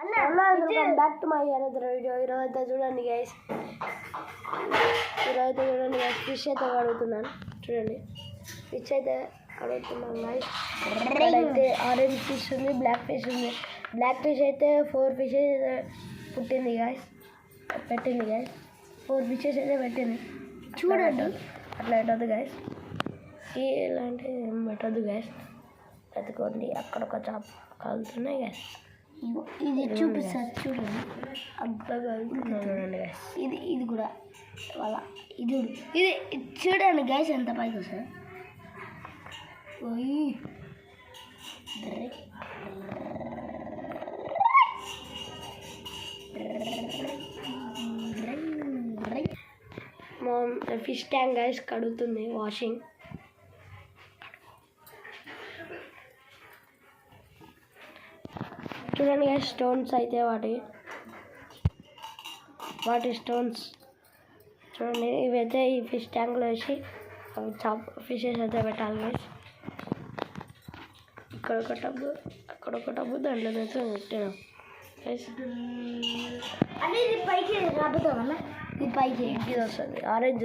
Back to my another video. ఈరోజైతే చూడండి guys, fish అయితే కడుగుతున్నాను. చూడండి, ఫిష్ అయితే కడుగుతున్నాను గైస్. అయితే ఆరెంజ్ ఫిష్ ఉంది, బ్లాక్ ఫిష్ ఉంది. బ్లాక్ ఫిష్ అయితే 4 ఫిషెస్ పుట్టింది గైస్, పెట్టింది గైస్. 4 ఫిషెస్ అయితే పెట్టింది. చూడండి, అట్లా పెట్టద్దు గైస్, ఇలాంటి ఏం పెట్టద్దు గైస్. పెట్టుకోండి, అక్కడ ఒక చాప కాలుతున్నాయి గైస్. ఇది చూపిస్తారు చూడండి, అంతా కలుగుతున్నాయి చూడండి గైస్. ఇది కూడా వాళ్ళ ఇది చూడండి గైస్, ఎంత పైకి వస్తుంది. ఫిష్ ట్యాంక్ గైస్ కడుగుతుంది, వాషింగ్. చూడండి గైస్, స్టోన్స్ అయితే వాటి స్టోన్స్ చూడండి. ఇవైతే ఈ ఫిష్ ట్యాంక్లో వేసి ఫిషెస్ అయితే పెట్టాలి గైస్. ఇక్కడ ఒక టబ్బు, అక్కడ ఒక టబ్బు, దాంట్లో అయితే పెట్టాను గైస్. అనేది పైకి రాబోతామన్నా, ఇది పైకి ఇది వస్తుంది, ఆరెంజ్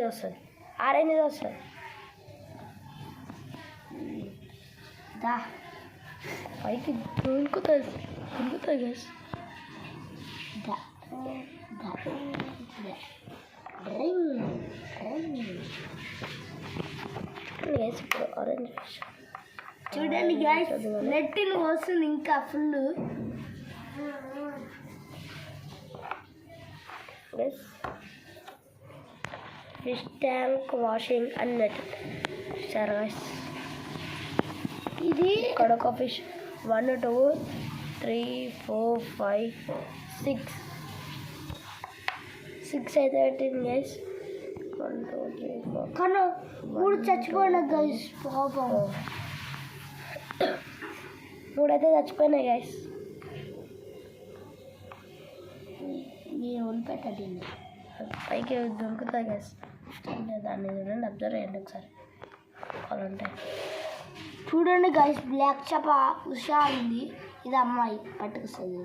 వస్తుంది. దా పైకి దొరుకుతుంది గైస్. ఇప్పుడు ఆరెంజ్ ఫిష్ చూడండి గైస్, నెట్టిని వస్తుంది ఇంకా ఫుల్. ఫిష్ ట్యాంక్ వాషింగ్ అన్నట్టు సరే గైస్. ఇది ఇక్కడ ఒక ఫిష్ 1 2 3 4 5 6 అయితే పెట్టింది గైస్. 1 2 3 4 కానీ 3 చచ్చిపోయినాయి గైస్. పాపం 3 అయితే చచ్చిపోయినాయి గైస్. నేను వదిలిపెట్టండి, పైకి దొరుకుతాయి గైస్. దాన్ని చూడండి, అబ్జర్వ్ చేయండి ఒకసారి కావాలంటే. చూడండి గైస్, బ్లాక్ చేప హుషారుంది. ఇది అమ్మాయి పట్టుకొస్తుంది.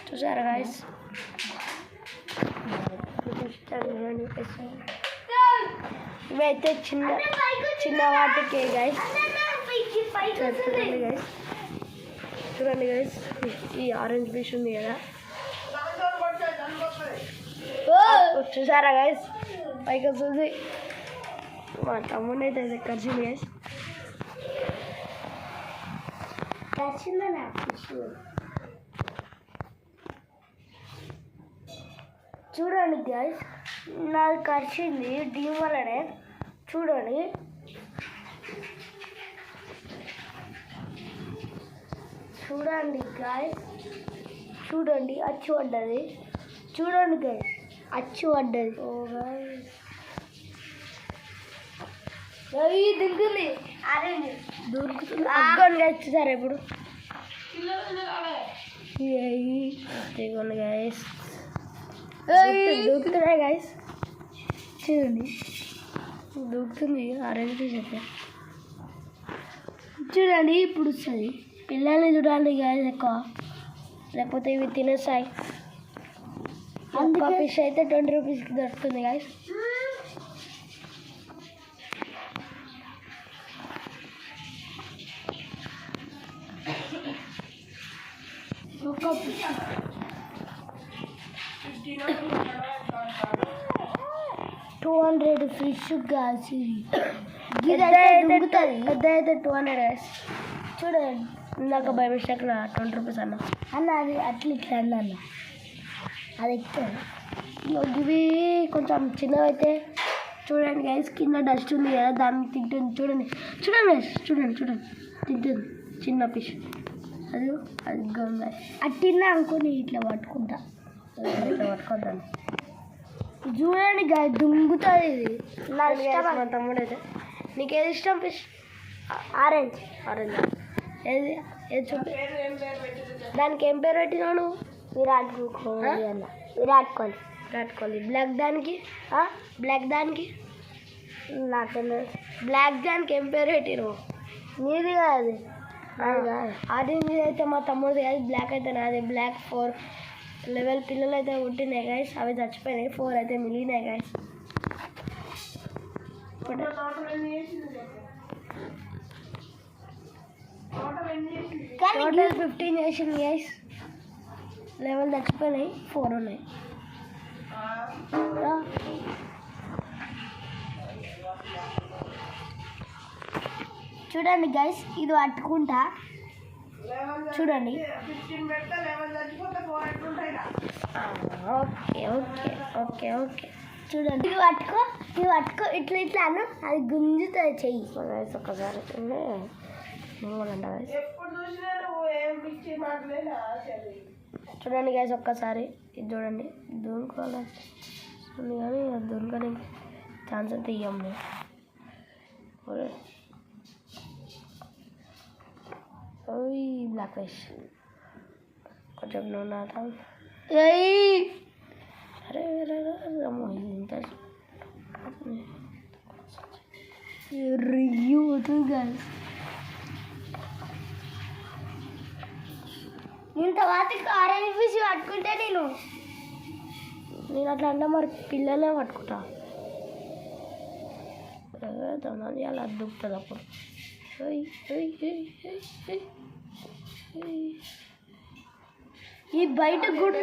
చూసారా గైస్, ఇవైతే చిన్న వాటికే గైస్. చూడండి గైస్, ఈ ఆరెంజ్ ఫిష్ ఉంది కదా, చూసారా గైస్, పైకి వస్తుంది. మా తమ్ముడు అయితే కరిచింది గైస్. చూడండి గైస్, నాకు కరిచింది డీమ్ వల్లనే. చూడండి గైస్, చూడండి అచ్చు పడ్డది. చూడండి గైస్, అచ్చు పడ్డది. దిగుతుంది, దొరుకుతుంది. అగ్గని వచ్చేసారు ఇప్పుడు. గైస్ దొరుకుతున్నాయి గైస్, చూడండి దొరుకుతుంది ఆరెంజ్ ఫిష్ అయితే. చూడండి ఇప్పుడు వస్తుంది. పిల్లల్ని చూడాలి గైస్ ఎక్కువ, లేకపోతే ఇవి తినేస్తాయి. ఒక ఫిష్ అయితే 20 రూపీస్కి దొరుకుతుంది గైస్. ఒక ఫిష్ 200 ఫిష్ గైస్. పెద్ద అయితే 200 గైస్. చూడండి, ఇందాక బై మిస్టేక్ 20 రూపీస్ అన్న అది అట్లా ఇట్లా అన్న అది ఎక్కువ. ఇవి కొంచెం చిన్నవి అయితే చూడండి గైస్, కింద డస్ట్ ఉంది కదా, దాన్ని తింటుంది. చూడండి గైస్, చూడండి తింటుంది చిన్న ఫిష్. అది అది తిన్నా అనుకుని ఇట్లా పట్టుకుంటా, పట్టుకుంటాను. చూడండి గైస్, దుంగుతుంది ఇది. మా తమ్ముడు అయితే, నీకేది ఇష్టం ఫిష్? ఆరెంజ్ ఏది చూపి. దానికి ఏం పేరు పెట్టినావు నువ్వు? విరాట్ కోహ్లీ. బ్లాక్ దానికి నాకు బ్లాక్ జాన్కి ఏం పేరు పెట్టిరు? నీది కాదు ఆరెంజ్ అయితే మా తమ్ముడిది కాదు, బ్లాక్ అయితే నాది. బ్లాక్ 4 లెవెల్ పిల్లలు అయితే పుట్టినాయి గైస్, అవి చచ్చిపోయినాయి. 4 అయితే మిగిలినాయి గైస్. టోటల్ 15 చేసింది గైస్. లెవెల్ చచ్చిపోయినాయి, 4 ఉన్నాయి. చూడండి గైస్, ఇది పట్టుకుంటా చూడండి. ఓకే ఓకే ఓకే ఓకే చూడండి, ఇది పట్టుకో ఇట్లా ఇట్లా అను, అది గుంజుతుంది చెయ్యి. ఒక్కసారి చూడండి గైస్, ఒక్కసారి ఇది చూడండి. దూనుకోవాలి కానీ దూనుకొని ఛాన్స్ అయితే ఇవ్వం మేము. బ్లాక్ ఫిష్ కొంచెం నూనె అరే ఇంత రివ్యూ గైస్. ఇంత వాటికి ఆరెంజ్ ఫిష్ పట్టుకుంటే నేను అట్లా అంటే మరి పిల్లలే పట్టుకుంటా. అలా దుక్కుతుంది అప్పుడు. ఈ బయట కూడా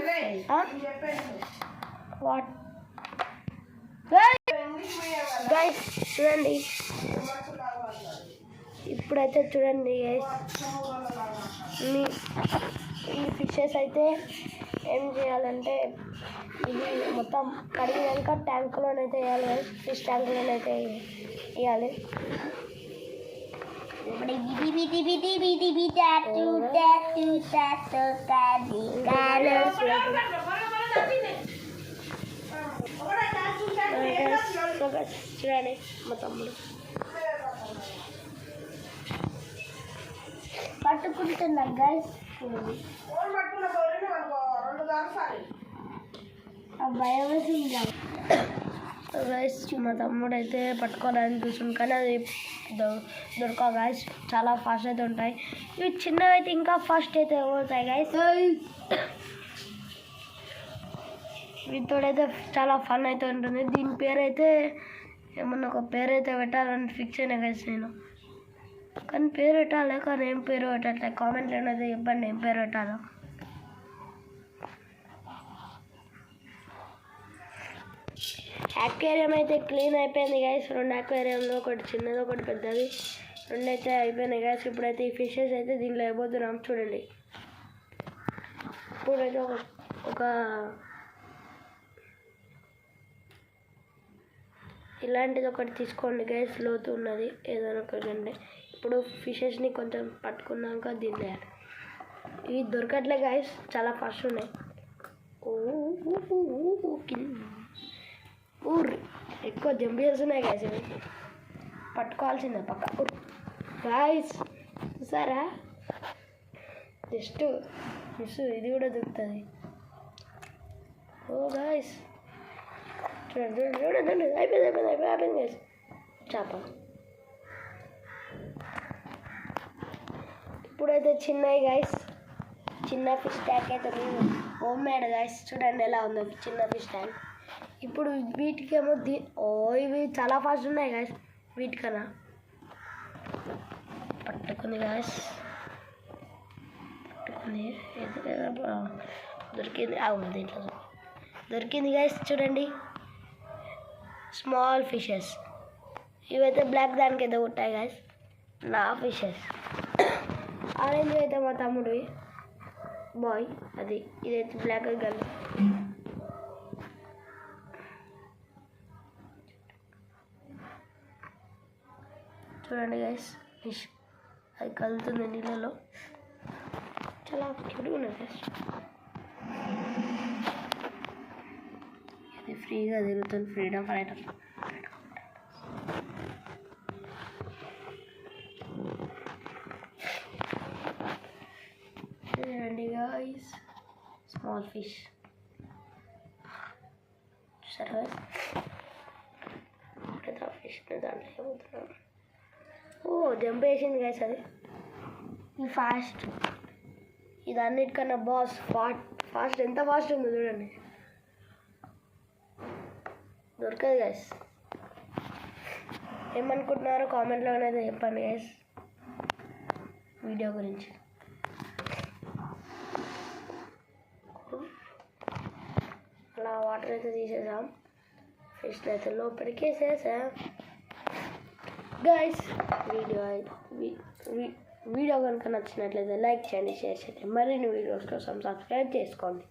వాట్ గైస్ చూడండి, ఇప్పుడైతే చూడండి గైస్, ఈ ఫిషెస్ అయితే ఏం చేయాలంటే ఇది మొత్తం కడిగినాక ట్యాంకులోనైతే వేయాలి గైస్. ఫిష్ ట్యాంకులోనైతే వేయాలి. చూడండి మా తమ్ముడు పట్టుకుంటున్నా గైస్. భయం వేసింది గైస్. మా తమ్ముడు అయితే పట్టుకోవాలని చూస్తుంది కానీ అది దొరకవు గైస్, చాలా ఫాస్ట్ అయితే ఉంటాయి. ఇవి చిన్నవి అయితే ఇంకా ఫాస్ట్ అయితే పోతాయి గైస్. వీటితోడైతే చాలా ఫన్ అయితే ఉంటుంది. దీని పేరు అయితే ఏమన్నా ఒక పేరు అయితే పెట్టాలని ఫిక్స్ అయినా గైస్ నేను, కానీ పేరు పెట్టాలి కానీ ఏం పేరు పెట్టట్లే. కామెంట్లో అయితే చెప్పండి ఏం పేరు పెట్టాలో. అక్వేరియం అయితే క్లీన్ అయిపోయింది గైస్. 2 అక్వేరియంలో, ఒకటి చిన్నది ఒకటి పెద్దది, 2 అయితే అయిపోయినాయి గైస్. ఇప్పుడైతే ఈ ఫిషెస్ అయితే దీంట్లో అయిపోతున్నాం చూడండి. ఇప్పుడైతే ఒక ఇలాంటిది ఒకటి తీసుకోండి గైస్, లోతు ఉన్నది ఏదైనా ఒకటి. ఇప్పుడు ఫిషెస్ని కొంచెం పట్టుకున్నాక దీన్ని ఇవి దొరకట్లే గైస్, చాలా ఫాస్ట్ ఉన్నాయి. ఎక్కువ జంప్ చేస్తున్నాయి గైస్, ఇవి పట్టుకోవాల్సిందే పక్క గైస్. చూసారా జస్ట్ మిస్, ఇది కూడా దొరుకుతుంది. ఓ గైస్ చూడండి చూడండి చూడండి, అయిపోయింది గైస్ చేప. ఇప్పుడైతే చిన్నవి గైస్, చిన్న ఫిష్ ట్యాంక్ అయితే హోమ్ మేడ్ గైస్. చూడండి ఎలా ఉందో చిన్న ఫిష్ ట్యాంక్. ఇప్పుడు వీటికేమో ఇవి చాలా ఫాస్ట్ ఉన్నాయి గైస్ వీటికన్నా. పట్టుకుని గైస్, పట్టుకుని దొరికింది. దీంట్లో దొరికింది గైస్. చూడండి స్మాల్ ఫిషెస్, ఇవైతే బ్లాక్ దానికి అయితే ఉంటాయి గైస్ నా ఫిషెస్. ఆరెంజ్ అయితే మా తమ్ముడివి బాయ్, అది ఇదైతే బ్లాక్ గల్. చూడండి గైస్ ఫిష్ అది కలుగుతుంది నీళ్ళలో, చాలా క్యూట్గా ఉన్నది గైస్. ఇది ఫ్రీగా తిరుగుతుంది, ఫ్రీడమ్ ఫైటర్. చూడండి గైస్ స్మాల్ ఫిష్ చూసారా గైస్. ఫిష్ దాంట్లో ఏమవుతున్నాను. ఓ జంప్ వేసింది గైస్ అది. ఈ ఫాస్ట్ ఇది అన్నిటికన్నా బాస్. ఫాస్ట్ ఎంత ఫాస్ట్ ఉందో చూడండి. దొరకదు గైస్. ఏమనుకుంటున్నారో కామెంట్లో అనేది చెప్పండి గైస్ వీడియో గురించి. అలా వాటర్ అయితే తీసేసాం, ఫిష్ అయితే లోపలికి వేసేసాం గైస్. వీడియో కనుక నచ్చినట్లయితే లైక్ చేయండి, షేర్ చేయండి. మరిన్ని వీడియోస్ కోసం సబ్స్క్రైబ్ చేసుకోండి.